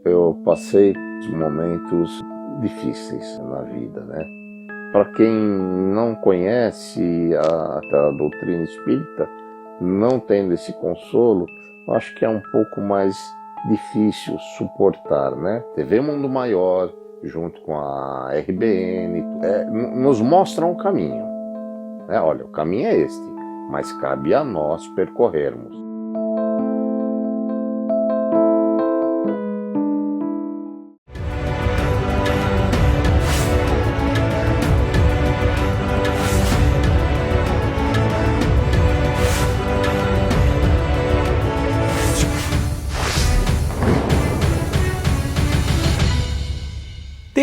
Eu passei momentos difíceis na vida, né? Para quem não conhece a doutrina espírita, não tendo esse consolo, acho que é um pouco mais difícil suportar, né? TV Mundo Maior, junto com a RBN, nos mostram o caminho. Né? Olha, o caminho é este, mas cabe a nós percorrermos.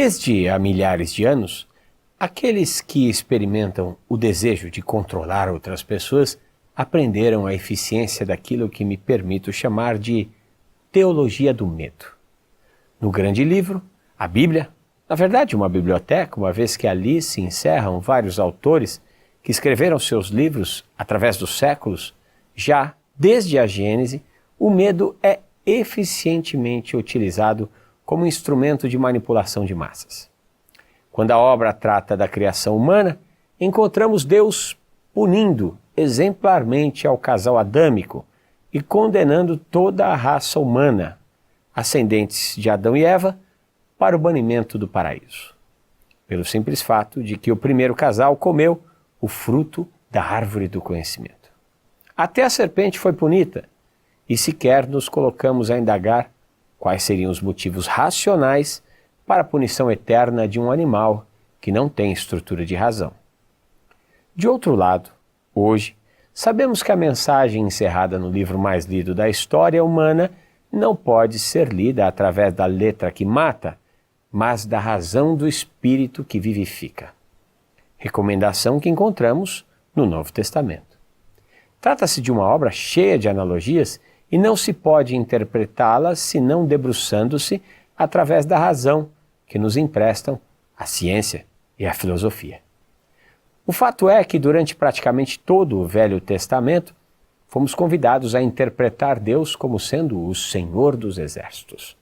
Desde há milhares de anos, aqueles que experimentam o desejo de controlar outras pessoas aprenderam a eficiência daquilo que me permito chamar de teologia do medo. No grande livro, a Bíblia, na verdade uma biblioteca, uma vez que ali se encerram vários autores que escreveram seus livros através dos séculos, já desde a Gênese, o medo é eficientemente utilizado como instrumento de manipulação de massas. Quando a obra trata da criação humana, encontramos Deus punindo exemplarmente ao casal adâmico e condenando toda a raça humana, ascendentes de Adão e Eva, para o banimento do paraíso, pelo simples fato de que o primeiro casal comeu o fruto da árvore do conhecimento. Até a serpente foi punida, e sequer nos colocamos a indagar quais seriam os motivos racionais para a punição eterna de um animal que não tem estrutura de razão. De outro lado, hoje, sabemos que a mensagem encerrada no livro mais lido da história humana não pode ser lida através da letra que mata, mas da razão do Espírito que vivifica. Recomendação que encontramos no Novo Testamento. Trata-se de uma obra cheia de analogias e não se pode interpretá-la senão debruçando-se através da razão que nos emprestam a ciência e a filosofia. O fato é que durante praticamente todo o Velho Testamento fomos convidados a interpretar Deus como sendo o Senhor dos Exércitos,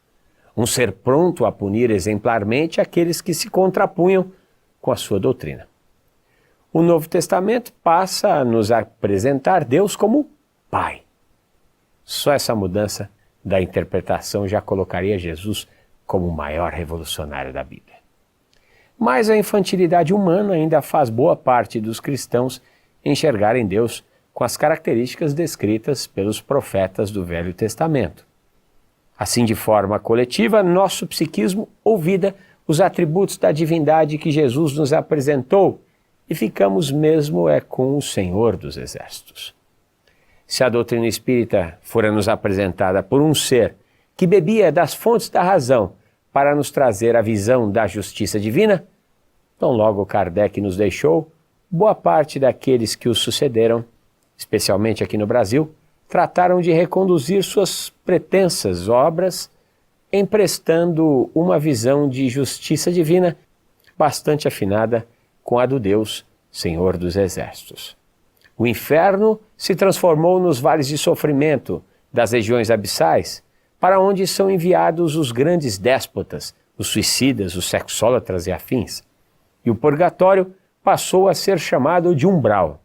um ser pronto a punir exemplarmente aqueles que se contrapunham com a sua doutrina. O Novo Testamento passa a nos apresentar Deus como Pai. Só essa mudança da interpretação já colocaria Jesus como o maior revolucionário da Bíblia. Mas a infantilidade humana ainda faz boa parte dos cristãos enxergarem Deus com as características descritas pelos profetas do Velho Testamento. Assim, de forma coletiva, nosso psiquismo ouvida os atributos da divindade que Jesus nos apresentou e ficamos mesmo com o Senhor dos Exércitos. Se a doutrina espírita fora nos apresentada por um ser que bebia das fontes da razão para nos trazer a visão da justiça divina, tão logo Kardec nos deixou, boa parte daqueles que o sucederam, especialmente aqui no Brasil, trataram de reconduzir suas pretensas obras, emprestando uma visão de justiça divina bastante afinada com a do Deus, Senhor dos Exércitos. O inferno se transformou nos vales de sofrimento das regiões abissais, para onde são enviados os grandes déspotas, os suicidas, os sexólatras e afins. E o purgatório passou a ser chamado de umbral,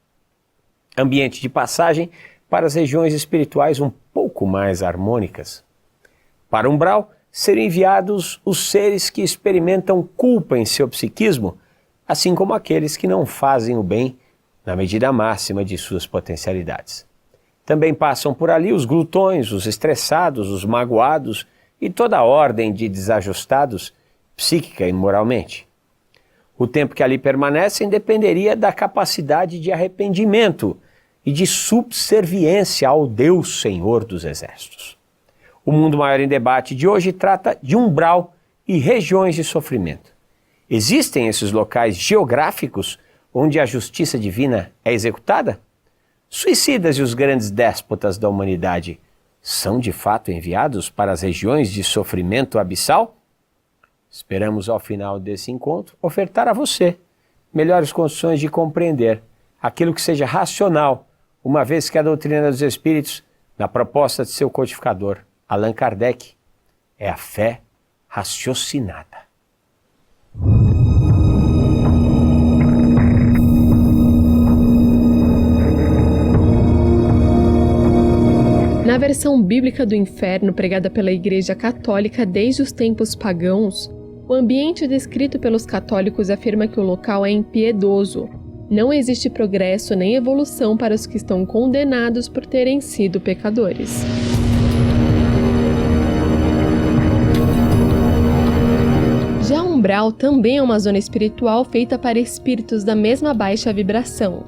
ambiente de passagem para as regiões espirituais um pouco mais harmônicas. Para o umbral seriam enviados os seres que experimentam culpa em seu psiquismo, assim como aqueles que não fazem o bem na medida máxima de suas potencialidades. Também passam por ali os glutões, os estressados, os magoados e toda a ordem de desajustados psíquica e moralmente. O tempo que ali permanecem dependeria da capacidade de arrependimento e de subserviência ao Deus Senhor dos Exércitos. O Mundo Maior em Debate de hoje trata de umbral e regiões de sofrimento. Existem esses locais geográficos onde a justiça divina é executada? Suicidas e os grandes déspotas da humanidade são de fato enviados para as regiões de sofrimento abissal? Esperamos ao final desse encontro ofertar a você melhores condições de compreender aquilo que seja racional, uma vez que a doutrina dos Espíritos, na proposta de seu codificador, Allan Kardec, é a fé raciocinada. Na versão bíblica do inferno pregada pela Igreja Católica desde os tempos pagãos, o ambiente descrito pelos católicos afirma que o local é impiedoso. Não existe progresso nem evolução para os que estão condenados por terem sido pecadores. Já o umbral também é uma zona espiritual feita para espíritos da mesma baixa vibração.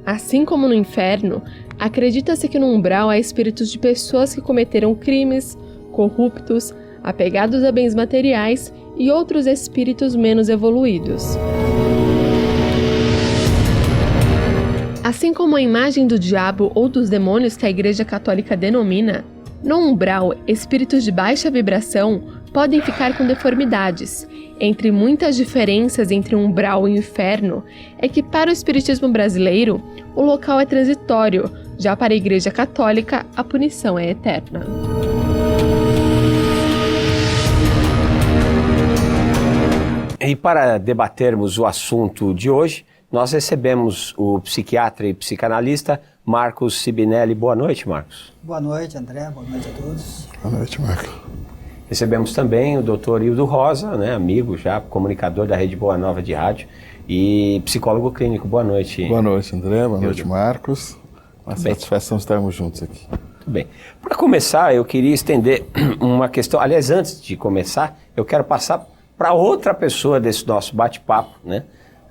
Assim como no inferno, acredita-se que no umbral há espíritos de pessoas que cometeram crimes, corruptos, apegados a bens materiais e outros espíritos menos evoluídos. Assim como a imagem do diabo ou dos demônios que a Igreja Católica denomina, no umbral, espíritos de baixa vibração podem ficar com deformidades. Entre muitas diferenças entre o umbral e o inferno, é que para o espiritismo brasileiro, o local é transitório, já para a Igreja Católica, a punição é eterna. E para debatermos o assunto de hoje, nós recebemos o psiquiatra e psicanalista Marcos Sibinelli. Boa noite, Marcos. Boa noite, André. Boa noite a todos. Boa noite, Marcos. Recebemos também o Dr. Hildo Rosa, amigo já, comunicador da Rede Boa Nova de Rádio e psicólogo clínico. Boa noite. Boa noite, André. Boa noite, Marcos. Uma satisfação estarmos juntos aqui. Tudo bem. Para começar, eu queria estender uma questão. Aliás, antes de começar, eu quero passar para outra pessoa desse nosso bate-papo,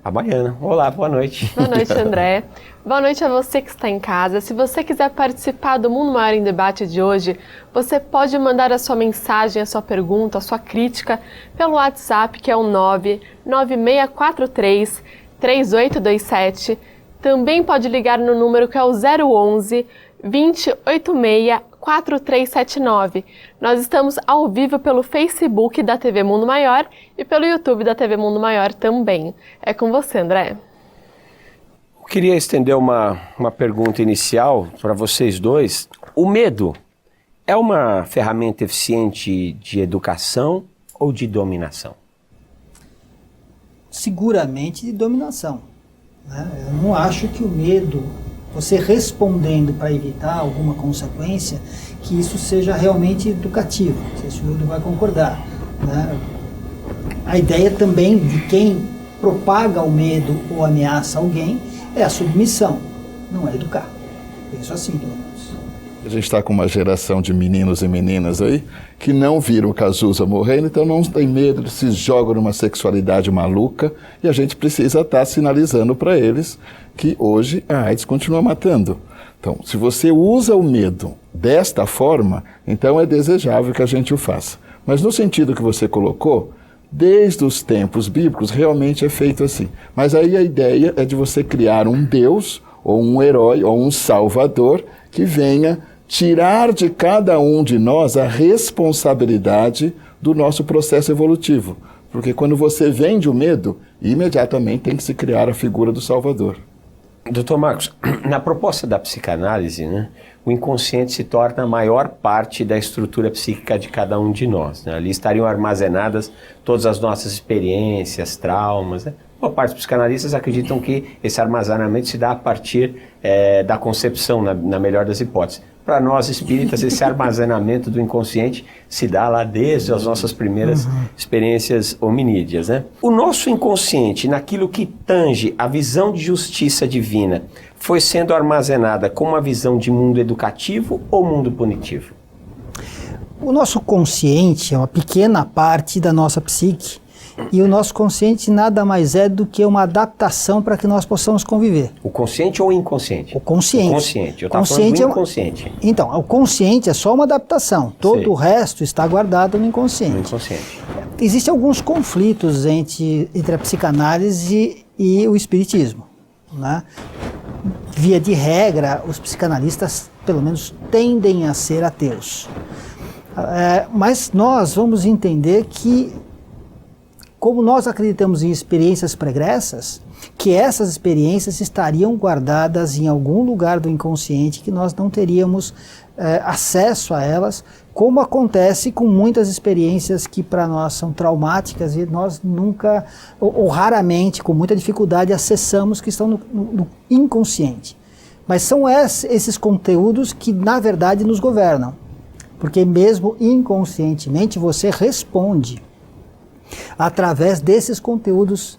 A Baiana. Olá, boa noite. Boa noite, André. Boa noite a você que está em casa. Se você quiser participar do Mundo Maior em Debate de hoje, você pode mandar a sua mensagem, a sua pergunta, a sua crítica pelo WhatsApp, que é o 99643-3827. Também pode ligar no número que é o 011 2086 4379. Nós estamos ao vivo pelo Facebook da TV Mundo Maior e pelo YouTube da TV Mundo Maior também. É com você, André. Eu queria estender uma pergunta inicial para vocês dois. O medo é uma ferramenta eficiente de educação ou de dominação? Seguramente de dominação. Eu não acho que o medo, você respondendo para evitar alguma consequência, que isso seja realmente educativo. Não sei se o Hildo vai concordar. A ideia também de quem propaga o medo ou ameaça alguém é a submissão, não é educar. Penso assim, pelo menos. A gente está com uma geração de meninos e meninas aí que não viram o Cazuza morrendo, então não tem medo, eles se jogam numa sexualidade maluca e a gente precisa estar sinalizando para eles que hoje a AIDS continua matando. Então, se você usa o medo desta forma, então é desejável que a gente o faça. Mas no sentido que você colocou, desde os tempos bíblicos realmente é feito assim. Mas aí a ideia é de você criar um Deus, ou um herói, ou um salvador, que venha tirar de cada um de nós a responsabilidade do nosso processo evolutivo. Porque quando você vende o medo, imediatamente tem que se criar a figura do salvador. Dr. Marcos, na proposta da psicanálise, o inconsciente se torna a maior parte da estrutura psíquica de cada um de nós. Ali estariam armazenadas todas as nossas experiências, traumas. Boa parte dos psicanalistas acreditam que esse armazenamento se dá a partir da concepção, na melhor das hipóteses. Para nós espíritas, esse armazenamento do inconsciente se dá lá desde as nossas primeiras experiências hominídeas. O nosso inconsciente, naquilo que tange a visão de justiça divina, foi sendo armazenada com uma visão de mundo educativo ou mundo punitivo? O nosso consciente é uma pequena parte da nossa psique. E o nosso consciente nada mais é do que uma adaptação para que nós possamos conviver. O consciente ou o inconsciente? O consciente. O consciente. Eu estava falando do inconsciente. Então, o consciente é só uma adaptação. Todo o resto está guardado no inconsciente. No inconsciente. Existem alguns conflitos entre a psicanálise e o espiritismo. Via de regra, os psicanalistas, pelo menos, tendem a ser ateus. Mas nós vamos entender que como nós acreditamos em experiências pregressas, que essas experiências estariam guardadas em algum lugar do inconsciente que nós não teríamos acesso a elas, como acontece com muitas experiências que para nós são traumáticas e nós nunca, ou raramente, com muita dificuldade, acessamos, que estão no inconsciente. Mas são esses conteúdos que, na verdade, nos governam. Porque mesmo inconscientemente você responde através desses conteúdos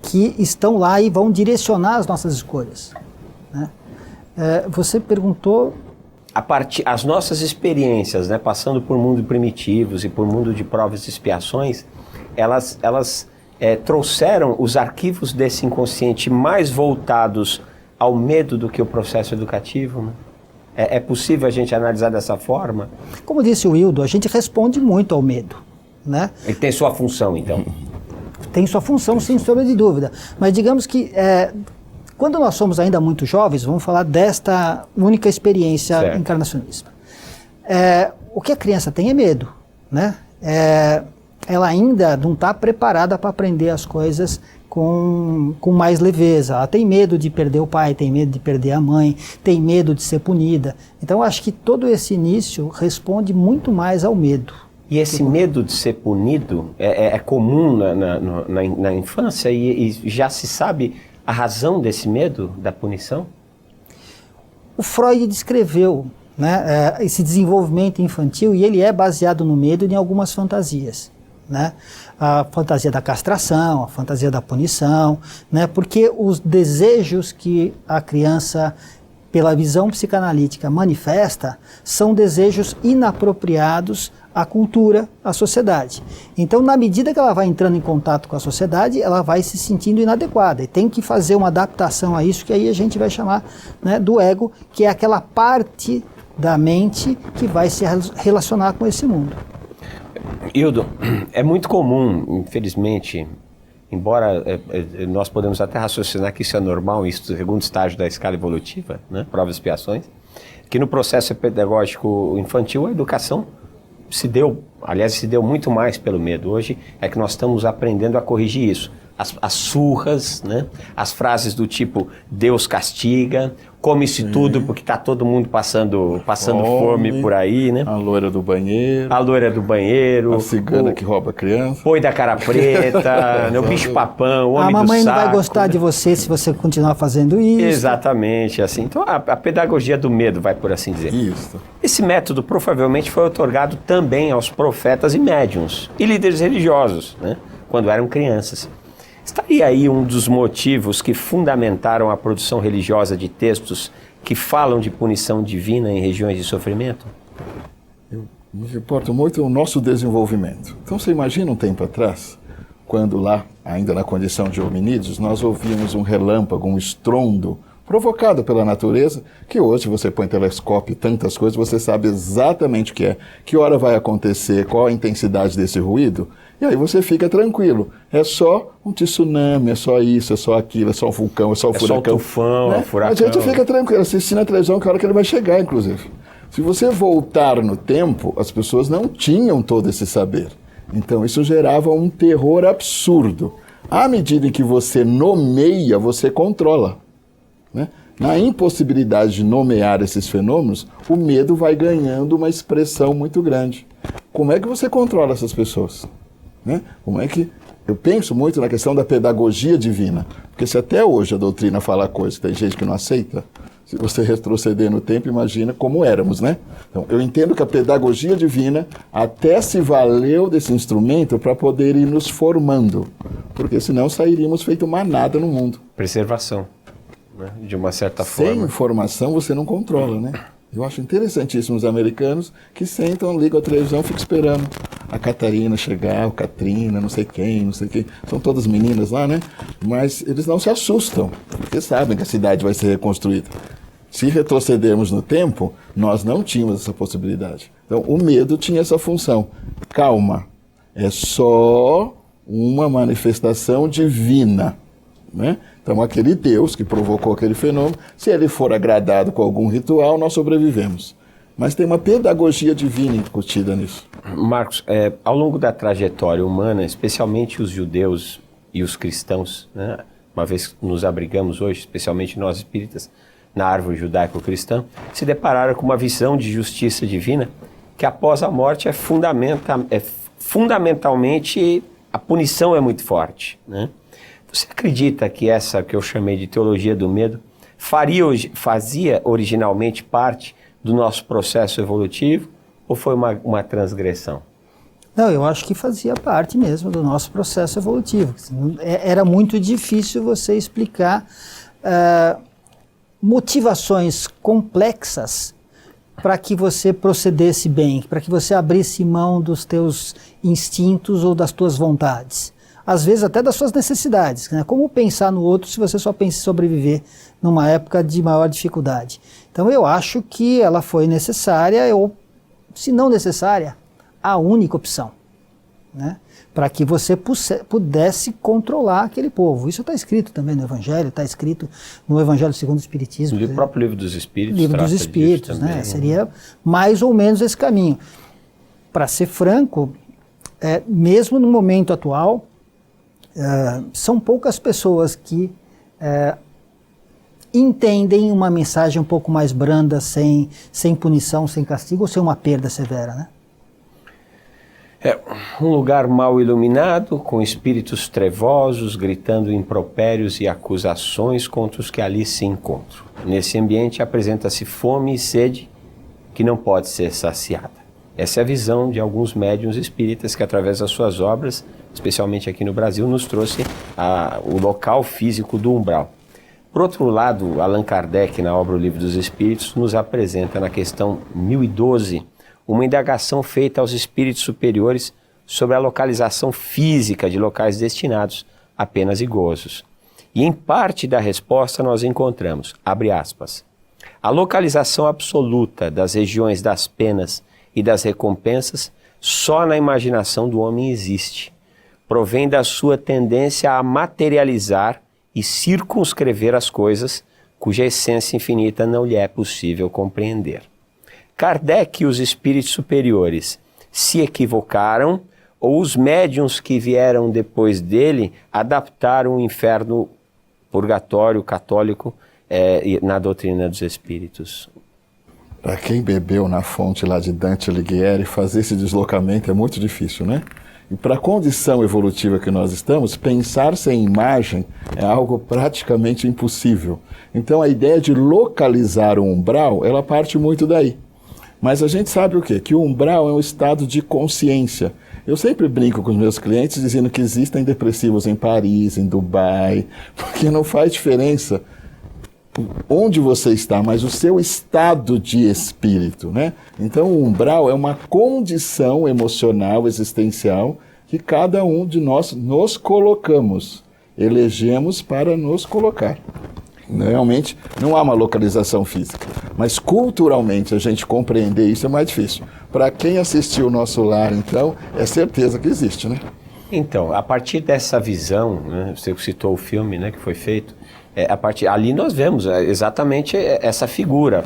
que estão lá e vão direcionar as nossas escolhas, né? Você perguntou... As nossas experiências, né, passando por mundo primitivos e por mundo de provas e expiações, elas trouxeram os arquivos desse inconsciente mais voltados ao medo do que o processo educativo, né? É possível a gente analisar dessa forma? Como disse o Hildo, a gente responde muito ao medo, né? Ele tem sua função, então? Tem sua função, sem sombra de dúvida. Mas digamos que quando nós somos ainda muito jovens, vamos falar desta única experiência encarnacionista. O que a criança tem é medo, né? Ela ainda não está preparada para aprender as coisas com mais leveza. Ela tem medo de perder o pai, tem medo de perder a mãe, tem medo de ser punida. Então, acho que todo esse início responde muito mais ao medo. E esse medo de ser punido é comum na infância e já se sabe a razão desse medo da punição? O Freud descreveu, né, esse desenvolvimento infantil e ele é baseado no medo e em algumas fantasias, né? A fantasia da castração, a fantasia da punição, né? Porque os desejos que a criança, pela visão psicanalítica, manifesta são desejos inapropriados à cultura, à sociedade. Então, na medida que ela vai entrando em contato com a sociedade, ela vai se sentindo inadequada e tem que fazer uma adaptação a isso, que aí a gente vai chamar, né, do ego, que é aquela parte da mente que vai se relacionar com esse mundo. Hildo, é muito comum, infelizmente, embora nós podemos até raciocinar que isso é normal, isso é o segundo estágio da escala evolutiva, né, provas e expiações, que no processo pedagógico infantil a educação se deu muito mais pelo medo. Hoje é que nós estamos aprendendo a corrigir isso. As surras, né? As frases do tipo, Deus castiga, come-se tudo porque está todo mundo passando fome por aí, né? A loira do banheiro. A loira do banheiro. A cigana que rouba a criança. Boi da cara preta, né? O bicho-papão, o homem do saco. A mamãe não vai gostar de você se você continuar fazendo isso. Exatamente, assim. Então a pedagogia do medo, vai por assim dizer. Isso. Esse método provavelmente foi otorgado também aos profetas e médiuns e líderes religiosos, né? Quando eram crianças. Estaria aí um dos motivos que fundamentaram a produção religiosa de textos que falam de punição divina em regiões de sofrimento? Me importa muito o nosso desenvolvimento. Então você imagina um tempo atrás, quando lá, ainda na condição de hominídeos, nós ouvíamos um relâmpago, um estrondo provocado pela natureza, que hoje você põe telescópio e tantas coisas, você sabe exatamente o que é, que hora vai acontecer, qual a intensidade desse ruído, e aí você fica tranquilo. É só um tsunami, é só isso, é só aquilo, é só um vulcão, é só um furacão. É só um tufão, né? É um furacão. A gente fica tranquilo, assistindo a televisão, que a hora que ele vai chegar, inclusive. Se você voltar no tempo, as pessoas não tinham todo esse saber. Então isso gerava um terror absurdo. À medida em que você nomeia, você controla, né? Na impossibilidade de nomear esses fenômenos, o medo vai ganhando uma expressão muito grande. Como é que você controla essas pessoas? Né? Como é que... Eu penso muito na questão da pedagogia divina, porque se até hoje a doutrina fala coisa, tem gente que não aceita, se você retroceder no tempo, imagina como éramos, né? Então, eu entendo que a pedagogia divina até se valeu desse instrumento para poder ir nos formando, porque senão sairíamos feito manada no mundo. Preservação, né? De uma certa Sem forma. informação você não controla, né? Eu acho interessantíssimo os americanos que sentam, ligam a televisão, ficam esperando a Catarina chegar, o Katrina, não sei quem. São todas meninas lá, né? Mas eles não se assustam, porque sabem que a cidade vai ser reconstruída. Se retrocedermos no tempo, nós não tínhamos essa possibilidade. Então, o medo tinha essa função. Calma, é só uma manifestação divina, né? Então, aquele Deus que provocou aquele fenômeno, se ele for agradado com algum ritual, nós sobrevivemos. Mas tem uma pedagogia divina incutida nisso. Marcos, ao longo da trajetória humana, especialmente os judeus e os cristãos, né, uma vez que nos abrigamos hoje, especialmente nós espíritas, na árvore judaico-cristã, se depararam com uma visão de justiça divina que após a morte fundamentalmente a punição é muito forte, né? Você acredita que essa que eu chamei de teologia do medo fazia originalmente parte do nosso processo evolutivo ou foi uma transgressão? Não, eu acho que fazia parte mesmo do nosso processo evolutivo. Era muito difícil você explicar motivações complexas para que você procedesse bem, para que você abrisse mão dos teus instintos ou das tuas vontades. Às vezes até das suas necessidades, né? Como pensar no outro se você só pensa em sobreviver numa época de maior dificuldade? Então eu acho que ela foi necessária, ou se não necessária, a única opção, né? Para que você pudesse controlar aquele povo. Isso está escrito também no Evangelho, está escrito no Evangelho segundo o Espiritismo. O próprio Livro dos Espíritos. Livro dos Espíritos, também, né? Seria mais ou menos esse caminho. Para ser franco, mesmo no momento atual, são poucas pessoas que entendem uma mensagem um pouco mais branda, sem punição, sem castigo, ou sem uma perda severa, né? Um lugar mal iluminado, com espíritos trevosos, gritando impropérios e acusações contra os que ali se encontram. Nesse ambiente apresenta-se fome e sede que não pode ser saciada. Essa é a visão de alguns médiuns espíritas que, através das suas obras, especialmente aqui no Brasil, nos trouxe o local físico do umbral. Por outro lado, Allan Kardec, na obra O Livro dos Espíritos, nos apresenta na questão 1012, uma indagação feita aos espíritos superiores sobre a localização física de locais destinados a penas e gozos. E em parte da resposta nós encontramos, abre aspas, a localização absoluta das regiões das penas e das recompensas só na imaginação do homem existe. Provém da sua tendência a materializar e circunscrever as coisas cuja essência infinita não lhe é possível compreender. Kardec e os espíritos superiores se equivocaram ou os médiuns que vieram depois dele adaptaram o inferno purgatório católico na doutrina dos espíritos? Para quem bebeu na fonte lá de Dante Alighieri, fazer esse deslocamento é muito difícil, né? E para a condição evolutiva que nós estamos, pensar sem imagem é algo praticamente impossível. Então a ideia de localizar o umbral, ela parte muito daí. Mas a gente sabe o quê? Que o umbral é um estado de consciência. Eu sempre brinco com os meus clientes dizendo que existem depressivos em Paris, em Dubai, porque não faz diferença onde você está, mas o seu estado de espírito, né? Então o umbral é uma condição emocional, existencial, que cada um de nós nos colocamos, elegemos para nos colocar. Realmente não há uma localização física, mas culturalmente a gente compreender isso é mais difícil. Para quem assistiu o Nosso Lar, então, é certeza que existe, né? Então, a partir dessa visão, né, você citou o filme, né, que foi feito, ali nós vemos exatamente essa figura,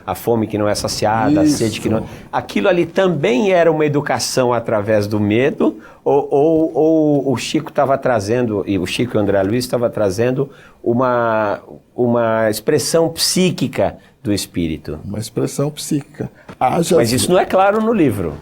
a fome que não é saciada, isso. A sede que não... Aquilo ali também era uma educação através do medo, ou o Chico estava trazendo, e o Chico e o André Luiz estavam trazendo uma expressão psíquica do espírito? Uma expressão psíquica. Mas isso não é claro no livro.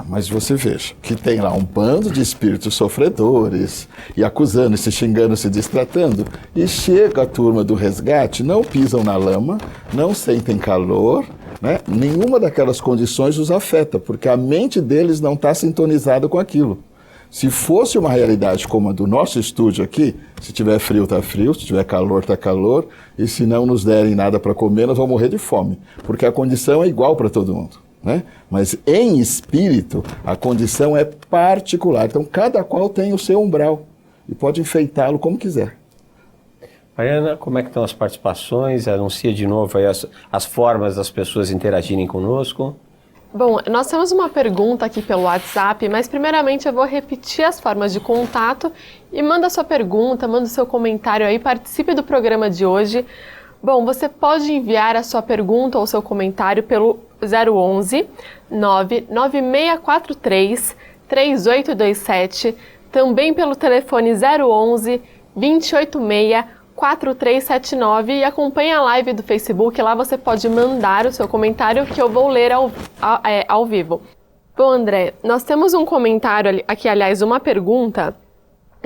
Mas você veja que tem lá um bando de espíritos sofredores e acusando, se xingando, se distratando, e chega a turma do resgate, não pisam na lama, não sentem calor, né? Nenhuma daquelas condições os afeta, porque a mente deles não está sintonizada com aquilo. Se fosse uma realidade como a do nosso estúdio aqui, se tiver frio está frio, se tiver calor está calor, e se não nos derem nada para comer, nós vamos morrer de fome, porque a condição é igual para todo mundo. Né? Mas em espírito a condição é particular, então cada qual tem o seu umbral e pode enfeitá-lo como quiser. Mariana, como é que estão as participações? Anuncia de novo aí as formas das pessoas interagirem conosco. Bom, nós temos uma pergunta aqui pelo WhatsApp, mas primeiramente eu vou repetir as formas de contato e manda sua pergunta, manda o seu comentário aí, participe do programa de hoje. Bom, você pode enviar a sua pergunta ou seu comentário pelo 011 99643 3827, também pelo telefone 011 286 4379 e acompanhe a live do Facebook, lá você pode mandar o seu comentário que eu vou ler ao vivo. Bom, André, nós temos um comentário aqui, aliás, uma pergunta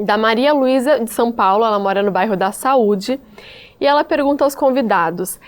da Maria Luísa de São Paulo, ela mora no bairro da Saúde, e ela pergunta aos convidados,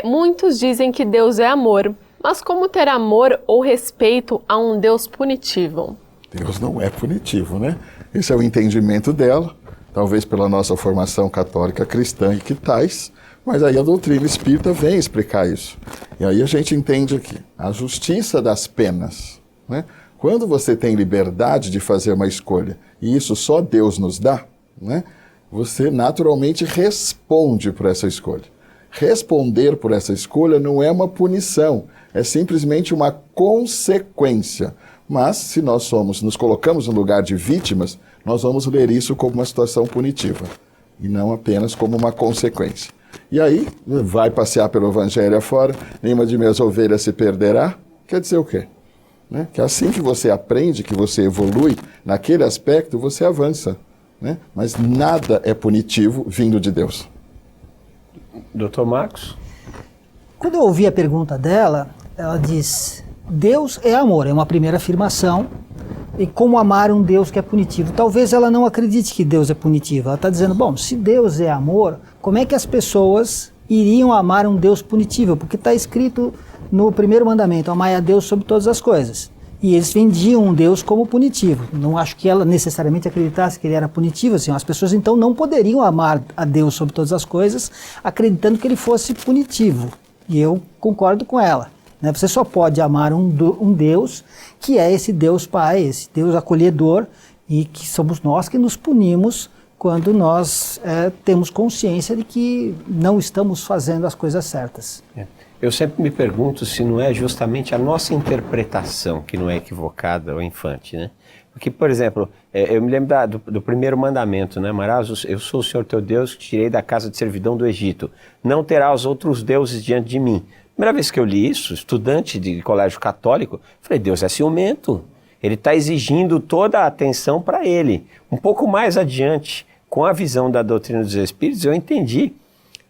muitos dizem que Deus é amor, mas como ter amor ou respeito a um Deus punitivo? Deus não é punitivo, né? Esse é o entendimento dela, talvez pela nossa formação católica cristã e que tais, mas aí a doutrina espírita vem explicar isso. E aí a gente entende aqui, a justiça das penas, né? Quando você tem liberdade de fazer uma escolha, e isso só Deus nos dá, né? Você naturalmente responde por essa escolha. Responder por essa escolha não é uma punição, é simplesmente uma consequência. Mas, se nós nos colocamos no lugar de vítimas, nós vamos ler isso como uma situação punitiva, e não apenas como uma consequência. E aí, vai passear pelo evangelho afora, nenhuma de minhas ovelhas se perderá, quer dizer o quê? Né? Que assim que você aprende, que você evolui, naquele aspecto você avança, né? Mas nada é punitivo vindo de Deus. Dr. Marcos? Quando eu ouvi a pergunta dela, ela diz, Deus é amor, é uma primeira afirmação, e como amar um Deus que é punitivo? Talvez ela não acredite que Deus é punitivo, ela está dizendo, bom, se Deus é amor, como é que as pessoas iriam amar um Deus punitivo? Porque está escrito no primeiro mandamento, amai a Deus sobre todas as coisas. E eles vendiam um Deus como punitivo. Não acho que ela necessariamente acreditasse que ele era punitivo. Assim, as pessoas então não poderiam amar a Deus sobre todas as coisas, acreditando que ele fosse punitivo. E eu concordo com ela. Né? Você só pode amar um Deus que é esse Deus Pai, esse Deus acolhedor, e que somos nós que nos punimos quando nós temos consciência de que não estamos fazendo as coisas certas. Eu sempre me pergunto se não é justamente a nossa interpretação que não é equivocada ou infante, né? Porque, por exemplo, eu me lembro do primeiro mandamento, né? Amarás, eu sou o Senhor teu Deus que te tirei da casa de servidão do Egito. Não terás outros deuses diante de mim. Primeira vez que eu li isso, estudante de colégio católico, falei, Deus é ciumento. Ele está exigindo toda a atenção para ele. Um pouco mais adiante, com a visão da doutrina dos Espíritos, eu entendi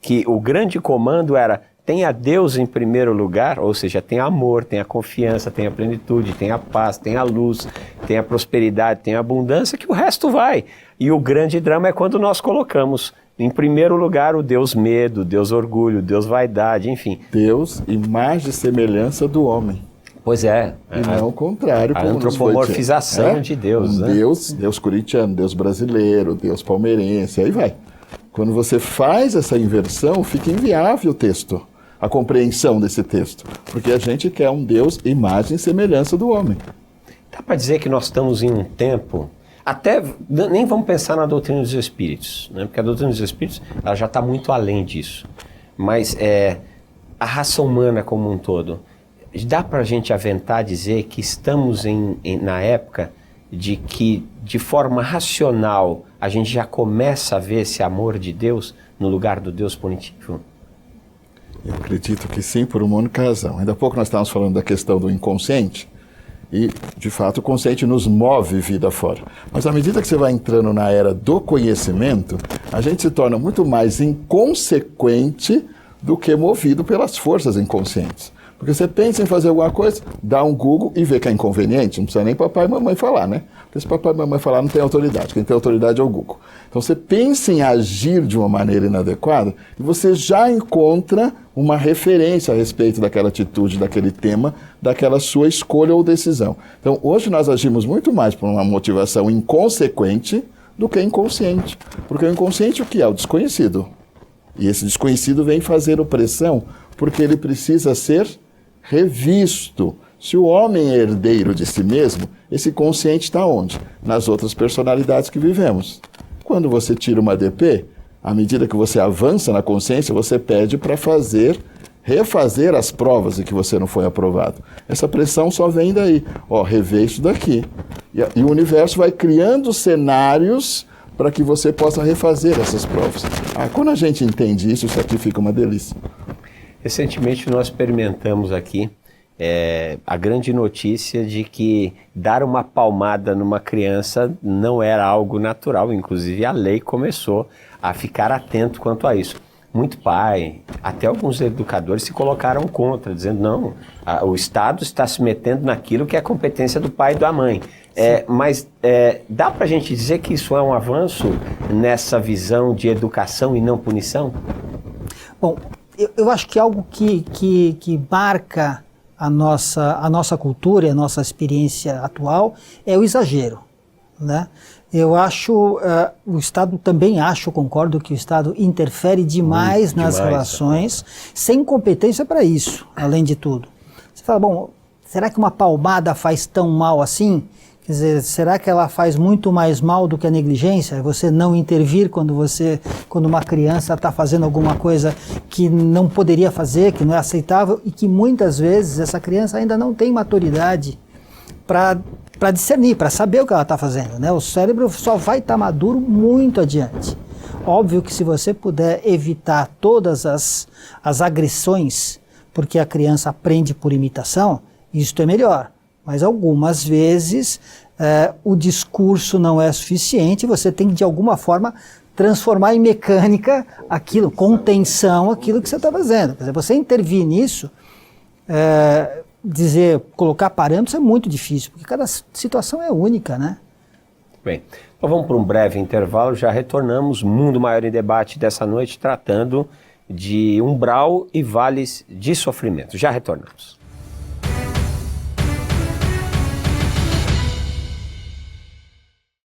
que o grande comando era tenha Deus em primeiro lugar, ou seja, tenha amor, tenha confiança, tenha plenitude, tenha paz, tenha luz, tenha prosperidade, tenha abundância, que o resto vai. E o grande drama é quando nós colocamos em primeiro lugar o Deus medo, Deus orgulho, Deus vaidade, enfim. Deus, imagem e semelhança do homem. Pois é. E não o contrário. A antropomorfização de Deus. Né? Deus corintiano, Deus brasileiro, Deus palmeirense, aí vai. Quando você faz essa inversão, fica inviável o texto, a compreensão desse texto, porque a gente quer um Deus, imagem e semelhança do homem. Dá para dizer que nós estamos em um tempo, até nem vamos pensar na doutrina dos Espíritos, né? Porque a doutrina dos Espíritos ela já está muito além disso, mas a raça humana como um todo, dá para a gente aventar dizer que estamos na época de que, de forma racional, a gente já começa a ver esse amor de Deus no lugar do Deus punitivo? Eu acredito que sim, por uma única razão. Ainda há pouco nós estávamos falando da questão do inconsciente, e, de fato, o consciente nos move vida fora. Mas à medida que você vai entrando na era do conhecimento, a gente se torna muito mais inconsequente do que movido pelas forças inconscientes. Porque você pensa em fazer alguma coisa, dá um Google e vê que é inconveniente, não precisa nem papai e mamãe falar, né? Porque se papai e mamãe falar não tem autoridade, quem tem autoridade é o Google. Então você pensa em agir de uma maneira inadequada e você já encontra uma referência a respeito daquela atitude, daquele tema, daquela sua escolha ou decisão. Então hoje nós agimos muito mais por uma motivação inconsequente do que inconsciente. Porque o inconsciente o que é? O desconhecido. E esse desconhecido vem fazer opressão porque ele precisa ser revisto. Se o homem é herdeiro de si mesmo, esse consciente está onde? Nas outras personalidades que vivemos. Quando você tira uma DP, à medida que você avança na consciência, você pede para refazer as provas de que você não foi aprovado. Essa pressão só vem daí. Revê isso daqui. E o universo vai criando cenários para que você possa refazer essas provas. Quando a gente entende isso aqui fica uma delícia. Recentemente nós experimentamos aqui a grande notícia de que dar uma palmada numa criança não era algo natural, inclusive a lei começou a ficar atento quanto a isso. Muito pai, até alguns educadores se colocaram contra, dizendo não, o Estado está se metendo naquilo que é competência do pai e da mãe. Mas dá para a gente dizer que isso é um avanço nessa visão de educação e não punição? Bom, eu acho que algo que marca a nossa cultura e a nossa experiência atual é o exagero, né? Eu acho, o Estado também concordo que o Estado interfere demais nas relações, sem competência para isso, além de tudo. Você fala, bom, será que uma palmada faz tão mal assim? Quer dizer, será que ela faz muito mais mal do que a negligência? Você não intervir quando uma criança está fazendo alguma coisa que não poderia fazer, que não é aceitável, e que muitas vezes essa criança ainda não tem maturidade para discernir, para saber o que ela está fazendo, né? O cérebro só vai estar maduro muito adiante. Óbvio que se você puder evitar todas as agressões, porque a criança aprende por imitação, isso é melhor. Mas algumas vezes o discurso não é suficiente, você tem que de alguma forma transformar em mecânica aquilo, contenção, aquilo que você está fazendo. Quer dizer, você intervir nisso, colocar parâmetros é muito difícil, porque cada situação é única, né? Bem, então vamos para um breve intervalo, já retornamos. Mundo Maior em Debate dessa noite, tratando de umbral e vales de sofrimento. Já retornamos.